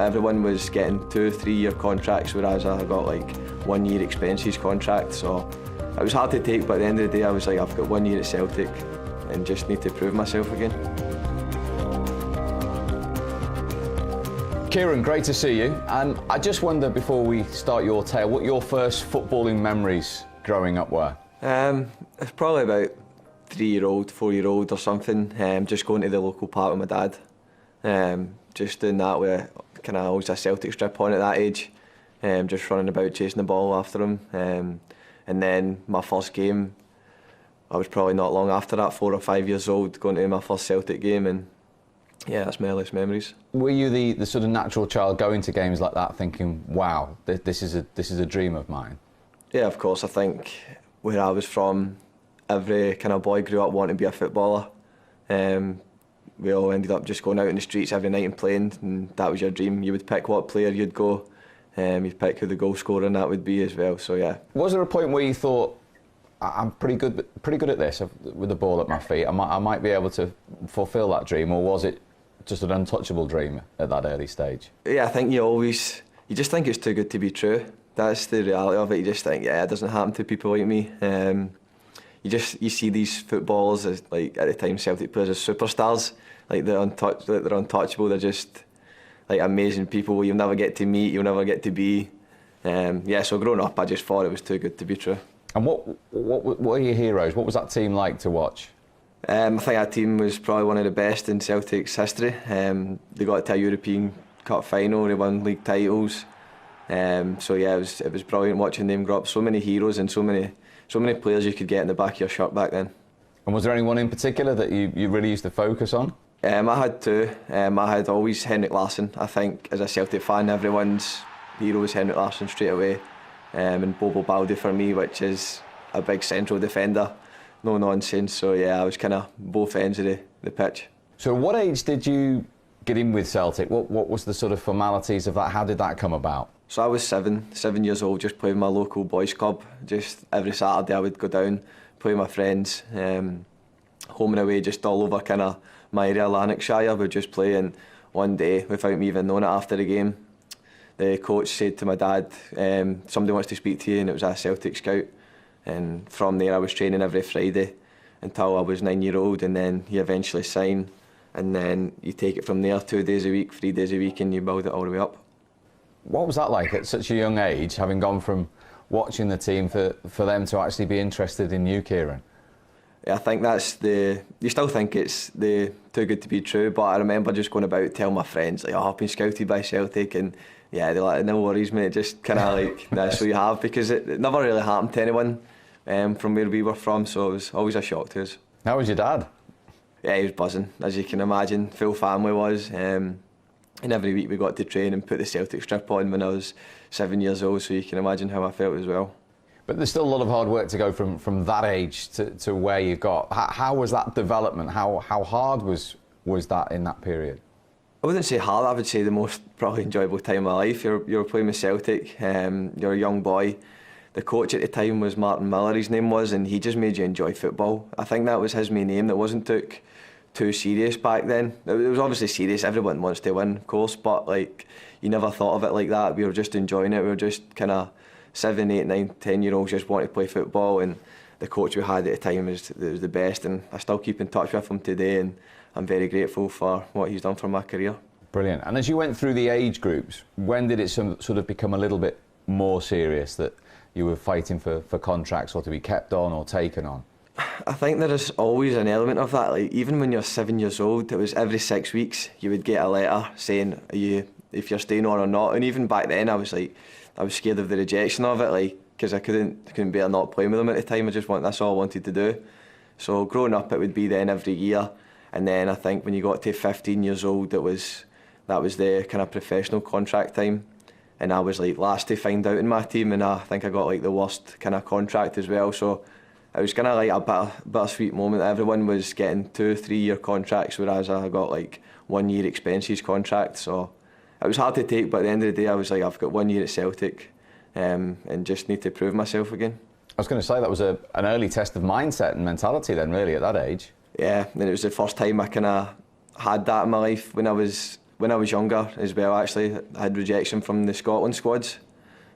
that everyone was getting 2 3-year contracts, whereas I got like 1 year expenses contract. So it was hard to take, but at the end of the day I was like, I've got 1 year at Celtic and just need to prove myself again. Kieran, great to see you. And I just wonder, before we start your tale, what your first footballing memories growing up were? It's probably about 3-year-old, 4-year-old or something, just going to the local park with my dad. Just doing that with kind of always a Celtic strip on at that age, just running about chasing the ball after him. And then my first game, I was probably not long after that, 4 or 5 years old, going to my first Celtic game, and yeah, that's my earliest memories. Were you the sort of natural child going to games like that thinking, wow, this is a dream of mine? Yeah, of course. I think where I was from, every kind of boy grew up wanting to be a footballer. We all ended up just going out in the streets every night and playing, and that was your dream. You would pick what player you'd go, you'd pick who the goal scorer and that would be as well, so yeah. Was there a point where you thought, I'm pretty good at this with the ball at my feet, I might be able to fulfil that dream, or was it just an untouchable dream at that early stage? Yeah, I think you just think it's too good to be true. That's the reality of it. You just think, yeah, it doesn't happen to people like me. You see these footballers as, like, at the time, Celtic players as superstars, like they're untouchable. They're just like amazing people you'll never get to meet, you'll never get to be. Yeah, so growing up, I just thought it was too good to be true. And what are your heroes? What was that team like to watch? I think that team was probably one of the best in Celtic's history. They got to a European Cup final, they won league titles. So yeah, it was brilliant watching them grow up. So many heroes and so many players you could get in the back of your shirt back then. And was there anyone in particular that you really used to focus on? I had two. I had always Henrik Larsson. I think as a Celtic fan, everyone's hero was Henrik Larsson straight away. And Bobo Baldé for me, which is a big central defender. No nonsense. So yeah, I was kind of both ends of the pitch. So what age did you get in with Celtic? What was the sort of formalities of that? How did that come about? So I was 7 years old, just playing my local boys club. Just every Saturday I would go down, play with my friends, home and away, just all over kind of my area, Lanarkshire. We'd just play, and one day, without me even knowing it after the game, the coach said to my dad, somebody wants to speak to you, and it was a Celtic scout. And from there I was training every Friday until I was 9 years old, and then you eventually sign, and then you take it from there, 2 days a week, 3 days a week, and you build it all the way up. What was that like at such a young age, having gone from watching the team for them to actually be interested in you, Kieran? Yeah, I think you still think it's too good to be true, but I remember just going about telling my friends, like, oh, I've been scouted by Celtic, and yeah, they're like, no worries, mate, just kind of like, that's what you have, because it never really happened to anyone from where we were from, so it was always a shock to us. How was your dad? Yeah, he was buzzing, as you can imagine, full family was. And every week we got to train and put the Celtic strip on when I was 7 years old, so you can imagine how I felt as well. But there's still a lot of hard work to go from that age to where you got. How was that development? How hard was that in that period? I wouldn't say hard, I would say the most probably enjoyable time of my life. You're playing with Celtic, you're a young boy. The coach at the time was Martin Miller, his name was, and he just made you enjoy football. I think that was his main aim. That wasn't took too serious back then. It was obviously serious, everyone wants to win, of course, but like, you never thought of it like that. We were just enjoying it. We were just kind of 7, 8, 9, 10-year-olds just wanting to play football, and the coach we had at the time was the best, and I still keep in touch with him today, and I'm very grateful for what he's done for my career. Brilliant. And as you went through the age groups, when did it sort of become a little bit more serious that you were fighting for contracts or to be kept on or taken on? I think there is always an element of that. Like, even when you're 7 years old, it was every 6 weeks you would get a letter saying if you're staying on or not. And even back then, I was scared of the rejection of it, like, because I couldn't bear not playing with them at the time. That's all I wanted to do. So growing up, it would be then every year, and then I think when you got to 15 years old, that was the kind of professional contract time, and I was like last to find out in my team, and I think I got like the worst kind of contract as well. So it was kind of like a bittersweet moment. Everyone was getting 2 3-year contracts, whereas I got like 1 year expenses contract. So it was hard to take, but at the end of the day, I was like, I've got 1 year at Celtic, and just need to prove myself again. I was going to say, that was an early test of mindset and mentality then, really, at that age. Yeah, and it was the first time I kind of had that in my life when I was when I was younger as well, actually, I had rejection from the Scotland squads.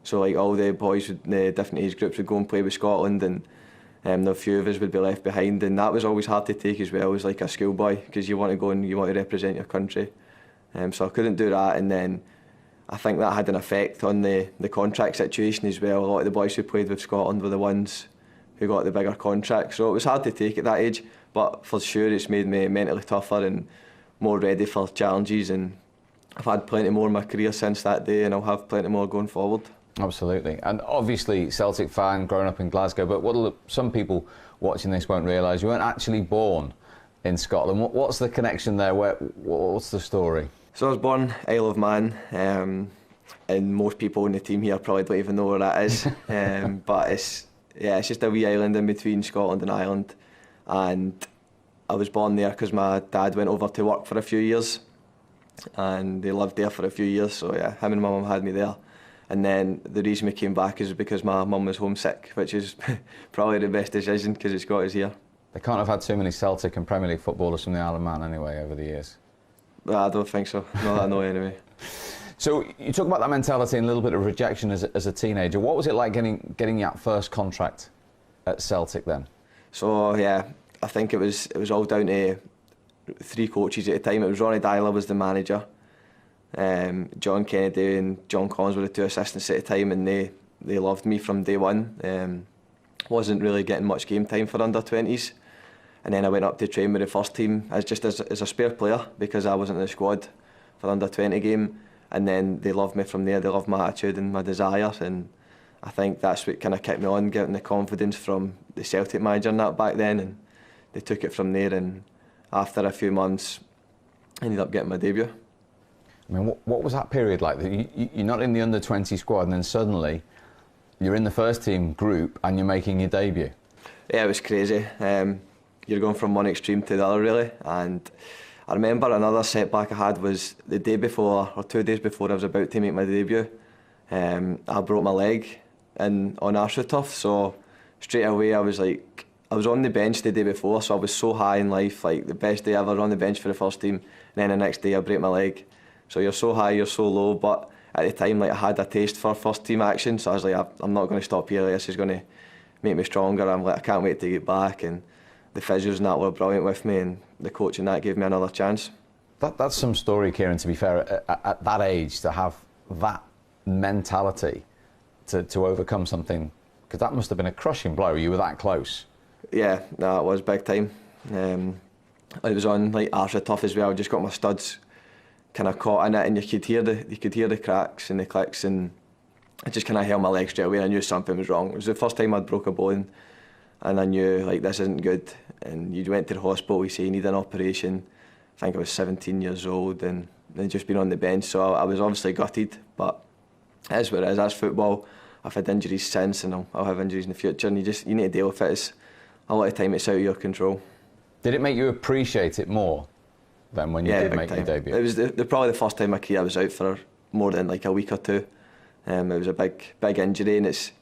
So like all the boys with the different age groups would go and play with Scotland, and a few of us would be left behind, and that was always hard to take as well as like a schoolboy, because you want to go and you want to represent your country. So I couldn't do that, and then I think that had an effect on the contract situation as well. A lot of the boys who played with Scotland were the ones who got the bigger contracts, so it was hard to take at that age, but for sure it's made me mentally tougher and more ready for challenges, and I've had plenty more in my career since that day, and I'll have plenty more going forward. Absolutely. And obviously Celtic fan, growing up in Glasgow, but some people watching this won't realise you weren't actually born in Scotland. What's the connection there? What's the story? So I was born Isle of Man, and most people in the team here probably don't even know where that is. But it's just a wee island in between Scotland and Ireland, and I was born there because my dad went over to work for a few years, and they lived there for a few years. So yeah, him and my mum had me there. And then the reason we came back is because my mum was homesick, which is probably the best decision because it's got us here. They can't have had too many Celtic and Premier League footballers from the Isle of Man anyway over the years. I don't think so. Not that I know anyway. So you talk about that mentality and a little bit of rejection as a teenager. What was it like getting that first contract at Celtic then? So yeah, I think it was all down to 3 coaches at the time. It was Ronnie Dyler was the manager. John Kennedy and John Collins were the 2 assistants at the time, and they loved me from day one. Wasn't really getting much game time for under-20s, and then I went up to train with the first team as a spare player because I wasn't in the squad for under-20 game, and then they loved me from there. They loved my attitude and my desires, and I think that's what kind of kept me on, getting the confidence from the Celtic manager and that back then, and they took it from there, and after a few months I ended up getting my debut. I mean, what was that period like? You're not in the under-20 squad, and then suddenly you're in the first team group and you're making your debut. Yeah, it was crazy. You're going from one extreme to the other, really. And I remember another setback I had was the day before, or 2 days before I was about to make my debut. I broke my leg on AstroTurf, so straight away I was on the bench the day before, so I was so high in life, like the best day ever on the bench for the first team. And then the next day I break my leg. So you're so high, you're so low, but at the time, like, I had a taste for first team action, so I was like, I'm not going to stop here. This is going to make me stronger. I can't wait to get back, and the physios and that were brilliant with me, and the coach and that gave me another chance. That's some story, Kieran. To be fair, at that age, to have that mentality to overcome something, because that must have been a crushing blow. You were that close. Yeah, no, it was big time. I was on like AstroTurf as well. I just got my studs kind of caught in it, and you could hear the cracks and the clicks, and I just kind of held my leg straight away. I knew something was wrong. It was the first time I'd broke a bone, and I knew like this isn't good. And you went to the hospital, you say you need an operation. I think I was 17 years old, and then just been on the bench, so I was obviously gutted. But it is what it is. That's football. I've had injuries since, and I'll have injuries in the future, and you need to deal with it. It's a lot of time it's out of your control. Did it make you appreciate it more than when you did make your debut? It was probably the first time in my career I was out for more than like a week or two. It was a big injury, and it's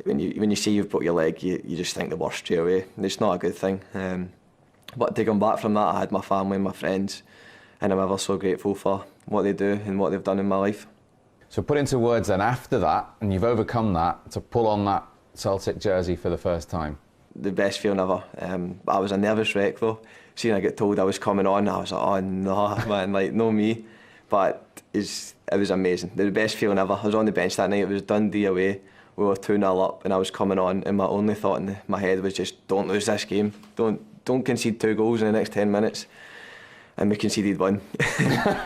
when you see you've broke your leg, you just think the worst straight away. And it's not a good thing. But to come back from that, I had my family and my friends, and I'm ever so grateful for what they do and what they've done in my life. So put into words then, after that, and you've overcome that, to pull on that Celtic jersey for the first time. The best feeling ever. I was a nervous wreck though. Seeing I get told I was coming on, I was like, oh no, man, like, no me. But it was amazing. The best feeling ever. I was on the bench that night, it was Dundee away. We were 2-0 up, and I was coming on, and my only thought in my head was just, don't lose this game. Don't concede 2 goals in the next 10 minutes. And we conceded 1.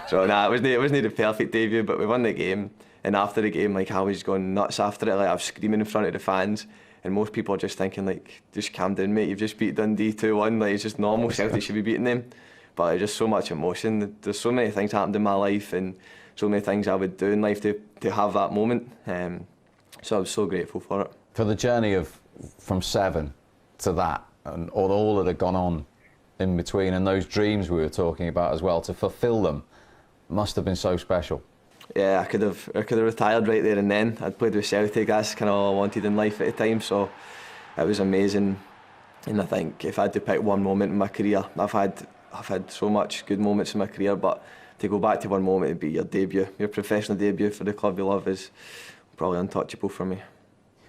So it wasn't the perfect debut, but we won the game. And after the game, like, I was going nuts after it. Like, I was screaming in front of the fans. And most people are just thinking, like, just calm down, mate. You've just beat Dundee 2-1. Like, it's just normal. Celtic should be beating them. But there's just so much emotion. There's so many things happened in my life, and so many things I would do in life to have that moment. So I was so grateful for it. For the journey from 7 to that, and all that had gone on in between, and those dreams we were talking about as well, to fulfil them, must have been so special. Yeah, I could have retired right there and then. I'd played with Celtic. That's kind of all I wanted in life at the time. So it was amazing. And I think if I had to pick one moment in my career, I've had so much good moments in my career, but to go back to one moment and be your debut, your professional debut for the club you love is probably untouchable for me.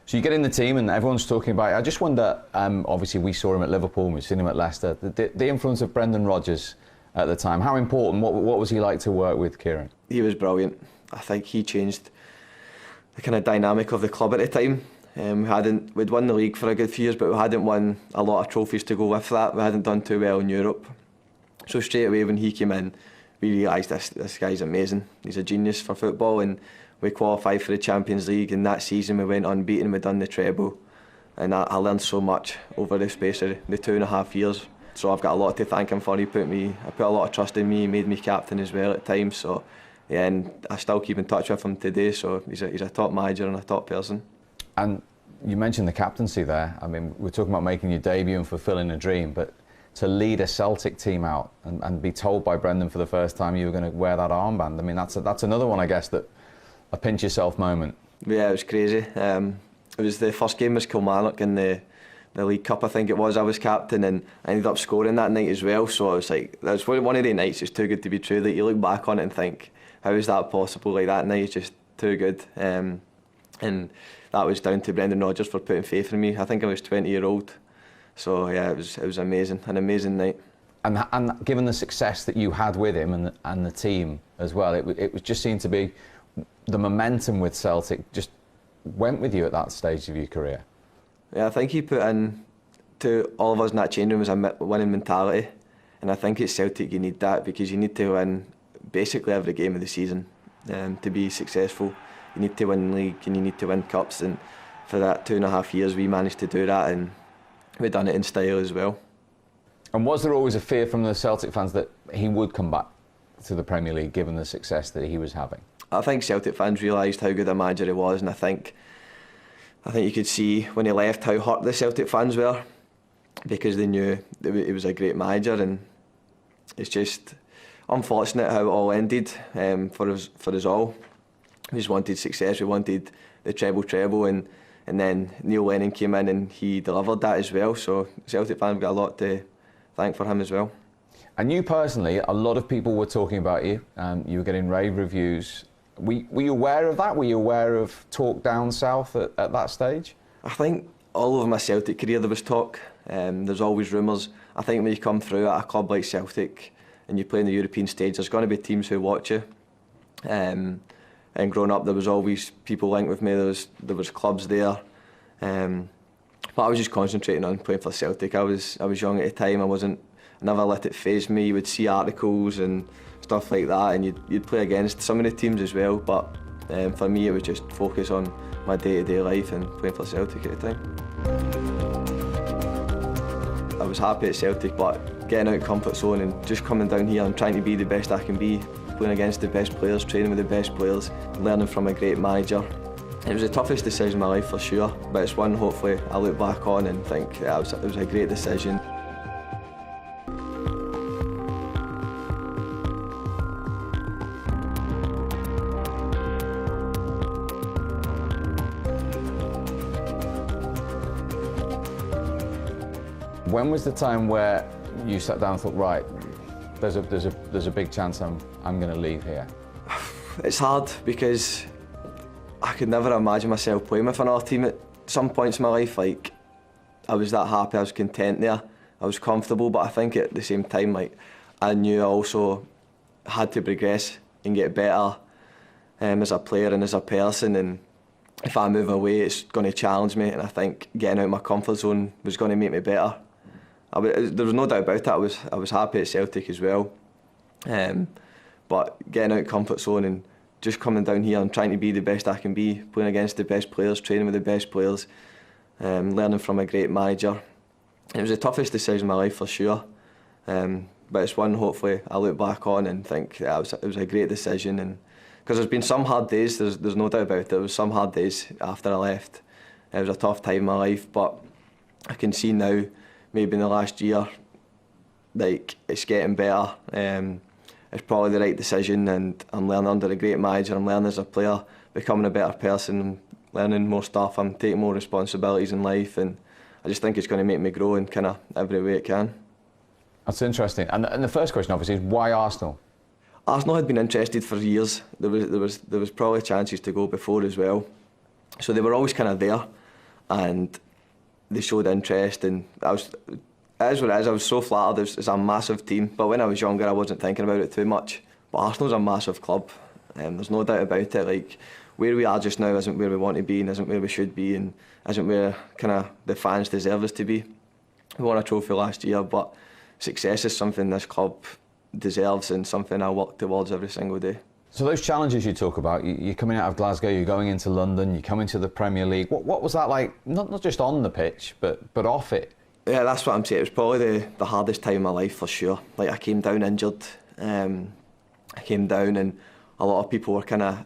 So you get in the team and everyone's talking about it. I just wonder, obviously we saw him at Liverpool and we've seen him at Leicester, the influence of Brendan Rodgers at the time. How important, what was he like to work with, Kieran? He was brilliant. I think he changed the kind of dynamic of the club at the time. We'd won the league for a good few years, but we hadn't won a lot of trophies to go with that. We hadn't done too well in Europe. So straight away when he came in, we realised this guy's amazing. He's a genius for football, and we qualified for the Champions League, and that season we went unbeaten, we done the treble, and I learned so much over the space of the 2.5 years. So I've got a lot to thank him for. I put a lot of trust in me. He made me captain as well at times. So yeah, and I still keep in touch with him today. So he's a top manager and a top person. And you mentioned the captaincy there. I mean, we're talking about making your debut and fulfilling a dream, but to lead a Celtic team out and be told by Brendan for the first time you were going to wear that armband, I mean, that's another one, I guess, that a pinch yourself moment. Yeah, it was crazy. It was the first game was Kilmarnock in the League Cup, I think it was. I was captain and I ended up scoring that night as well. So I was like, that was one of the nights. It's too good to be true. Like, you look back on it and think, how is that possible? Like, that night is just too good. And that was down to Brendan Rodgers for putting faith in me. I think I was 20-year-old. So yeah, it was amazing, an amazing night. And given the success that you had with him and the team as well, it just seemed to be the momentum with Celtic just went with you at that stage of your career. Yeah, I think he put in to all of us in that changing room was a winning mentality, and I think at Celtic you need that because you need to win basically every game of the season to be successful. You need to win league and you need to win cups, and for that 2.5 years we managed to do that, and we done it in style as well. And was there always a fear from the Celtic fans that he would come back to the Premier League given the success that he was having? I think Celtic fans realised how good a manager he was, and I think you could see when he left how hurt the Celtic fans were because they knew that he was a great manager, and it's just unfortunate how it all ended for us all. We just wanted success, we wanted the treble, and then Neil Lennon came in and he delivered that as well. So Celtic fans got a lot to thank for him as well. And you personally, a lot of people were talking about you. You were getting rave reviews. Were you aware of that? Were you aware of talk down south at that stage? I think all over my Celtic career there was talk. There's always rumours. I think when you come through at a club like Celtic and you play in the European stage, there's going to be teams who watch you. And growing up, there was always people linked with me. There was clubs there, but I was just concentrating on playing for Celtic. I was young at the time. I never let it faze me. You would see articles and stuff like that, and you'd play against some of the teams as well. But for me, it was just focus on my day-to-day life and playing for Celtic at the time. I was happy at Celtic, but getting out of comfort zone and just coming down here and trying to be the best I can be. Playing against the best players, training with the best players, learning from a great manager. It was the toughest decision in my life for sure, but it's one hopefully I look back on and think it was a great decision. When was the time where you sat down and thought, right, there's a big chance I'm going to leave here? It's hard because I could never imagine myself playing with another team at some points in my life. Like, I was that happy, I was content there, I was comfortable, but I think at the same time, like, I knew I also had to progress and get better as a player and as a person, and if I move away it's going to challenge me, and I think getting out of my comfort zone was going to make me better. There was no doubt about it. I was happy at Celtic as well, but getting out of comfort zone and just coming down here and trying to be the best I can be, playing against the best players, training with the best players, learning from a great manager. It was the toughest decision in my life for sure, but it's one hopefully I look back on and think it was a great decision. And because there's been some hard days, there's no doubt about it. There was some hard days after I left. It was a tough time in my life, but I can see now, maybe in the last year, like, it's getting better. It's probably the right decision, and I'm learning under a great manager. I'm learning as a player, becoming a better person, I'm learning more stuff. I'm taking more responsibilities in life, and I just think it's going to make me grow in kind of every way it can. That's interesting. And the first question, obviously, is why Arsenal? Arsenal had been interested for years. There was probably chances to go before as well. So they were always kind of there, and they showed interest. And it is what it is. I was so flattered. It's a massive team. But when I was younger, I wasn't thinking about it too much. But Arsenal's a massive club. There's no doubt about it. Like, where we are just now isn't where we want to be, and isn't where we should be, and isn't where kind of the fans deserve us to be. We won a trophy last year, but success is something this club deserves and something I work towards every single day. So those challenges you talk about, you're coming out of Glasgow, you're going into London, you're coming to the Premier League. What was that like, not just on the pitch, but off it? Yeah, that's what I'm saying. It was probably the hardest time of my life for sure. Like, I came down injured. I came down and a lot of people were kind of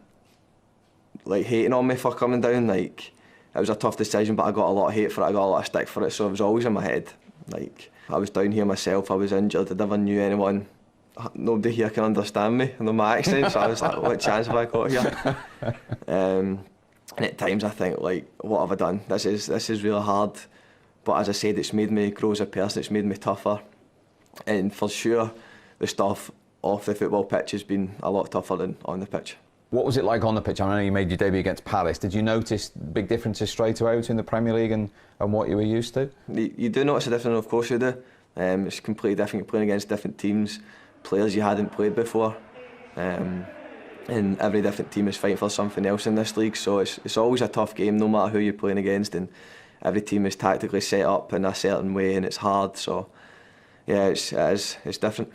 like hating on me for coming down. Like, it was a tough decision, but I got a lot of hate for it. I got a lot of stick for it, so it was always in my head. Like, I was down here myself, I was injured, I never knew anyone. Nobody here can understand me, I know my accent, so I was like, what chance have I got here? And at times I think, like, what have I done? This is really hard. But as I said, it's made me grow as a person, it's made me tougher. And for sure, the stuff off the football pitch has been a lot tougher than on the pitch. What was it like on the pitch? I know you made your debut against Palace. Did you notice big differences straight away between the Premier League and what you were used to? You do notice a difference, of course you do. It's completely different playing against different teams, players you hadn't played before. And every different team is fighting for something else in this league, so it's always a tough game no matter who you're playing against, and every team is tactically set up in a certain way and it's hard, so yeah, it's different.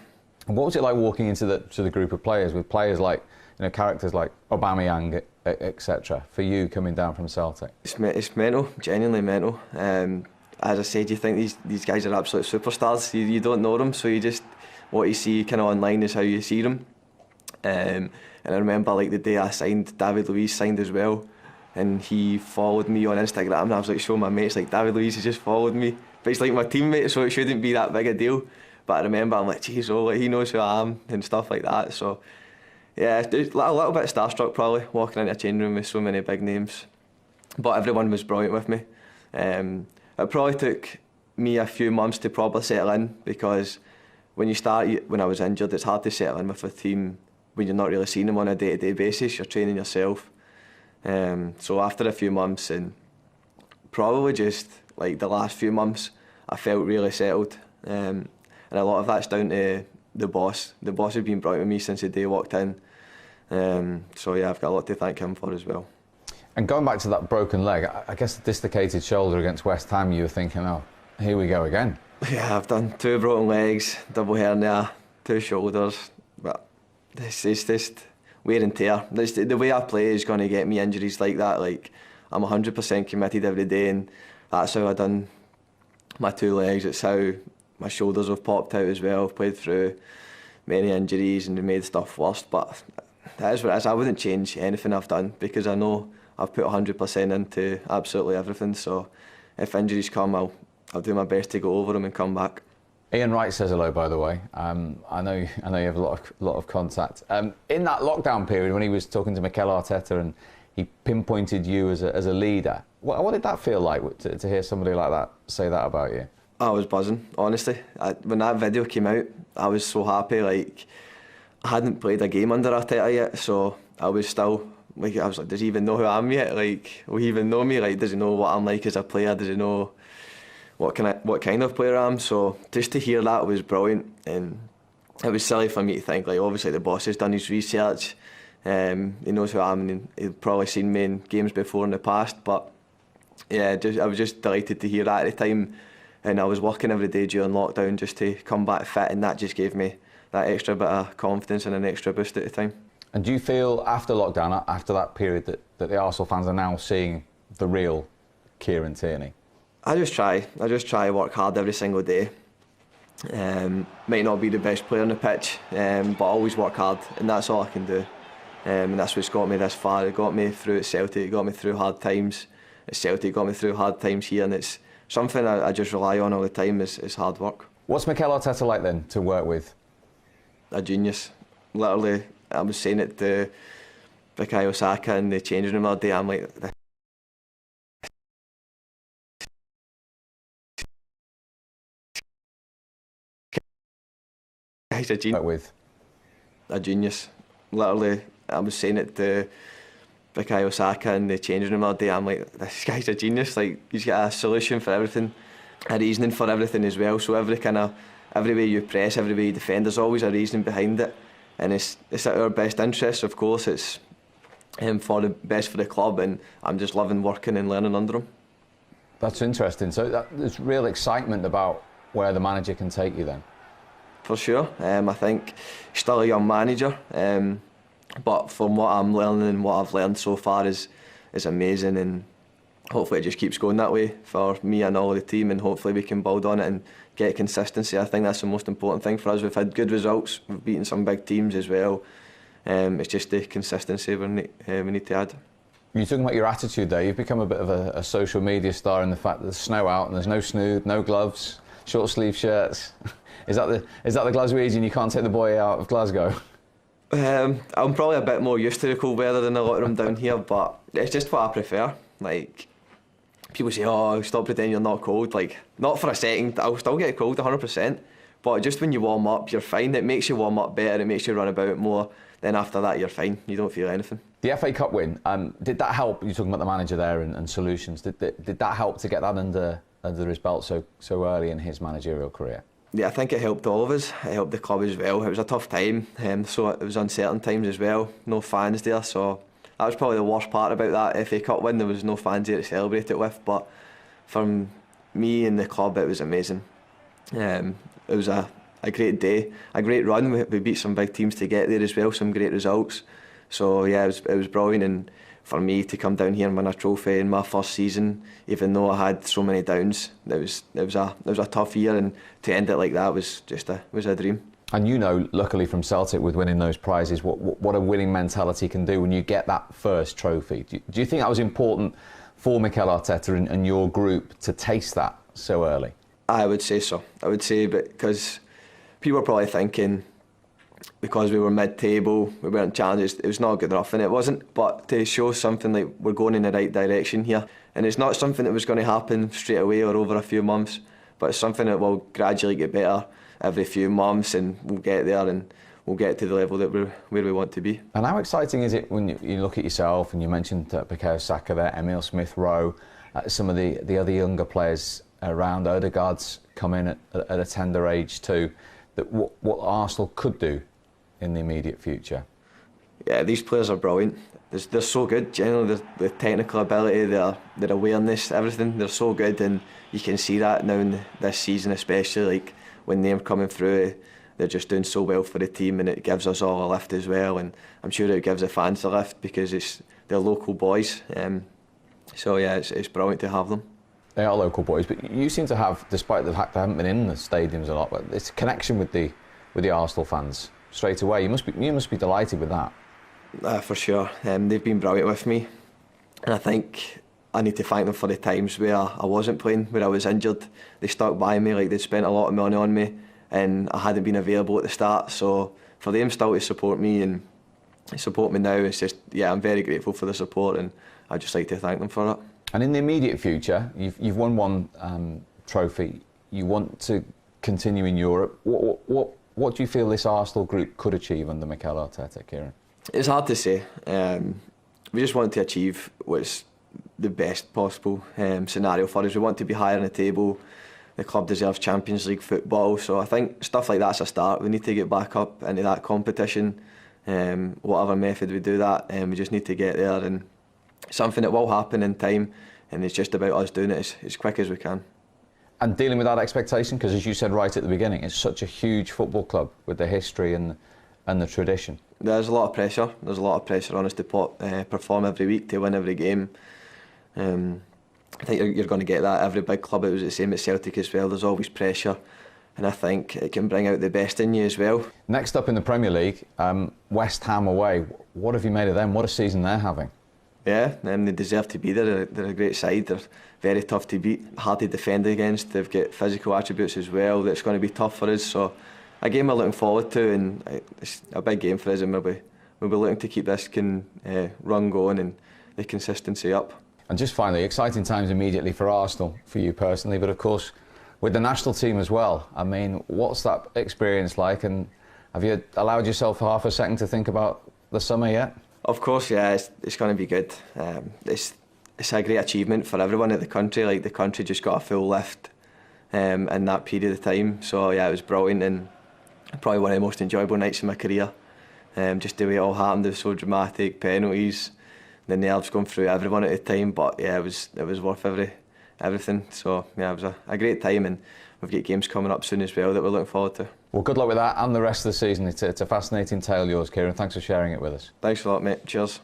And what was it like walking into the group of players with players like, you know, characters like Aubameyang, etc., for you coming down from Celtic? It's mental, genuinely mental. As I said, you think these guys are absolute superstars. You don't know them, so you just, what you see kind of online is how you see them. And I remember, like, the day I signed, David Luiz signed as well, and he followed me on Instagram, and I was like showing my mates, like, David Luiz has just followed me, but he's like my teammate, so it shouldn't be that big a deal. But I remember, I'm like, geez, oh, like, he knows who I am and stuff like that. So yeah, a little bit starstruck probably, walking into a changing room with so many big names. But everyone was brilliant with me. It probably took me a few months to properly settle in, because when I was injured, it's hard to settle in with a team when you're not really seeing them on a day-to-day basis. You're training yourself. So after a few months, and probably just like the last few months, I felt really settled. And a lot of that's down to the boss. The boss has been brilliant with me since the day I walked in. So yeah, I've got a lot to thank him for as well. And going back to that broken leg, I guess the dislocated shoulder against West Ham, you were thinking, oh, here we go again. Yeah, I've done 2 broken legs, double hernia, 2 shoulders, but it's just wear and tear. The way I play is going to get me injuries like that. Like, I'm 100% committed every day, and that's how I've done my 2 legs. It's how my shoulders have popped out as well. I've played through many injuries and made stuff worse, but that is what it is. I wouldn't change anything I've done, because I know I've put 100% into absolutely everything. So if injuries come, I'll do my best to go over them and come back. Ian Wright says hello, by the way. I know you have a lot of contact. In that lockdown period, when he was talking to Mikel Arteta and he pinpointed you as a leader, what did that feel like to hear somebody like that say that about you? I was buzzing, honestly. When that video came out, I was so happy. Like, I hadn't played a game under Arteta yet, so I was still like, I was like, does he even know who I am yet? Like, will he even know me? Like, does he know what I'm like as a player? Does he know what kind of player I am? So just to hear that was brilliant, and it was silly for me to think, like, obviously the boss has done his research, he knows who I am, and he'd probably seen me in games before in the past. But yeah, I was just delighted to hear that at the time, and I was working every day during lockdown just to come back fit, and that just gave me that extra bit of confidence and an extra boost at the time. And do you feel after lockdown, after that period, that the Arsenal fans are now seeing the real Kieran Tierney? I just try to work hard every single day. Might not be the best player on the pitch, but I always work hard, and that's all I can do. And that's what's got me this far. It got me through at Celtic, it got me through hard times at Celtic, it got me through hard times here, and it's something I just rely on all the time is hard work. What's Mikel Arteta like then to work with? A genius. Literally, I was saying it to Bukayo Saka in the changing room the other day. I'm like, he's a genius. With a genius. Literally, I was saying it to Bukayo Saka in the changing room the other day. I'm like, this guy's a genius. Like, he's got a solution for everything, a reasoning for everything as well. So every way you press, every way you defend, there's always a reason behind it, and it's at our best interest. Of course, it's for the best for the club, and I'm just loving working and learning under him. That's interesting. So there's real excitement about where the manager can take you then. For sure. I think he's still a young manager, but from what I'm learning and what I've learned so far is amazing, and hopefully it just keeps going that way for me and all of the team, and hopefully we can build on it and get consistency. I think that's the most important thing for us. We've had good results, we've beaten some big teams as well. It's just the consistency we need to add. You're talking about your attitude there. You've become a bit of a social media star in the fact that there's snow out and there's no snood, no gloves, short sleeve shirts. Is that the Glaswegian? You can't take the boy out of Glasgow? I'm probably a bit more used to the cold weather than a lot of them down here, but it's just what I prefer. Like, people say, oh, stop pretending you're not cold. Like, not for a second, I'll still get cold 100%, but just when you warm up, you're fine. It makes you warm up better, it makes you run about more. Then after that, you're fine. You don't feel anything. The FA Cup win, did that help? You're talking about the manager there and solutions. Did that help to get that under his belt so early in his managerial career? Yeah, I think it helped all of us. It helped the club as well. It was a tough time, so it was uncertain times as well. No fans there, so that was probably the worst part about that FA Cup win. There was no fans there to celebrate it with, but for me and the club, it was amazing. It was a great day, a great run. We beat some big teams to get there as well, some great results. So yeah, it was brilliant, and for me to come down here and win a trophy in my first season, even though I had so many downs, it was a tough year, and to end it like that was a dream. And you know, luckily from Celtic, with winning those prizes, what a winning mentality can do when you get that first trophy. Do you think that was important for Mikel Arteta and your group to taste that so early? I would say so. I would say, because people are probably thinking, because we were mid-table, we weren't challenged, it was not good enough, and it wasn't. But to show something like we're going in the right direction here, and it's not something that was going to happen straight away or over a few months, but it's something that will gradually get better every few months, and we'll get there and we'll get to the level that where we want to be. And how exciting is it when you look at yourself, and you mentioned Bukayo Saka there, Emile Smith-Rowe, some of the other younger players around, Odegaard's come in at a tender age too, that what Arsenal could do in the immediate future? Yeah, these players are brilliant. They're so good. Generally, the technical ability, their awareness, everything, they're so good, and you can see that now in this season, especially like when they're coming through. They're just doing so well for the team, and it gives us all a lift as well, and I'm sure it gives the fans a lift because they're local boys. So yeah, it's brilliant to have them. They are local boys, but you seem to have, despite the fact they haven't been in the stadiums a lot, but it's a connection with the Arsenal fans straight away. You must be delighted with that. For sure. They've been brilliant with me, and I think I need to thank them for the times where I wasn't playing, where I was injured. They stuck by me, like they'd spent a lot of money on me, and I hadn't been available at the start. So for them still to support me and support me now, it's just, yeah, I'm very grateful for the support, and I'd just like to thank them for it. And in the immediate future, you've won one trophy. You want to continue in Europe. What do you feel this Arsenal group could achieve under Mikel Arteta, Kieran? It's hard to say. We just want to achieve what's the best possible scenario for us. We want to be higher in the table. The club deserves Champions League football, so I think stuff like that's a start. We need to get back up into that competition. Whatever method we do that, we just need to get there, and something that will happen in time, and it's just about us doing it as quick as we can. And dealing with that expectation, because as you said right at the beginning, it's such a huge football club with the history and the tradition. There's a lot of pressure. There's a lot of pressure on us to perform every week, to win every game. I think you're going to get that. Every big club, it was the same at Celtic as well. There's always pressure, and I think it can bring out the best in you as well. Next up in the Premier League, West Ham away. What have you made of them? What a season they're having. Yeah, they deserve to be there. They're a great side. They're very tough to beat, hard to defend against. They've got physical attributes as well that's going to be tough for us. So a game we're looking forward to, and it's a big game for us, and we'll be looking to keep this run going and the consistency up. And just finally, exciting times immediately for Arsenal, for you personally, but of course with the national team as well. I mean, what's that experience like, and Have you allowed yourself half a second to think about the summer yet? Of course, yeah, it's going to be good. It's a great achievement for everyone in the country. Like, the country just got a full lift in that period of time. So yeah, it was brilliant, and probably one of the most enjoyable nights of my career. Just the way it all happened, it was so dramatic, penalties, the nerves going through everyone at the time. But yeah, it was worth everything. So yeah, it was a great time, and we've got games coming up soon as well that we're looking forward to. Well, good luck with that and the rest of the season. It's a fascinating tale, yours, Kieran. Thanks for sharing it with us. Thanks a lot, mate. Cheers.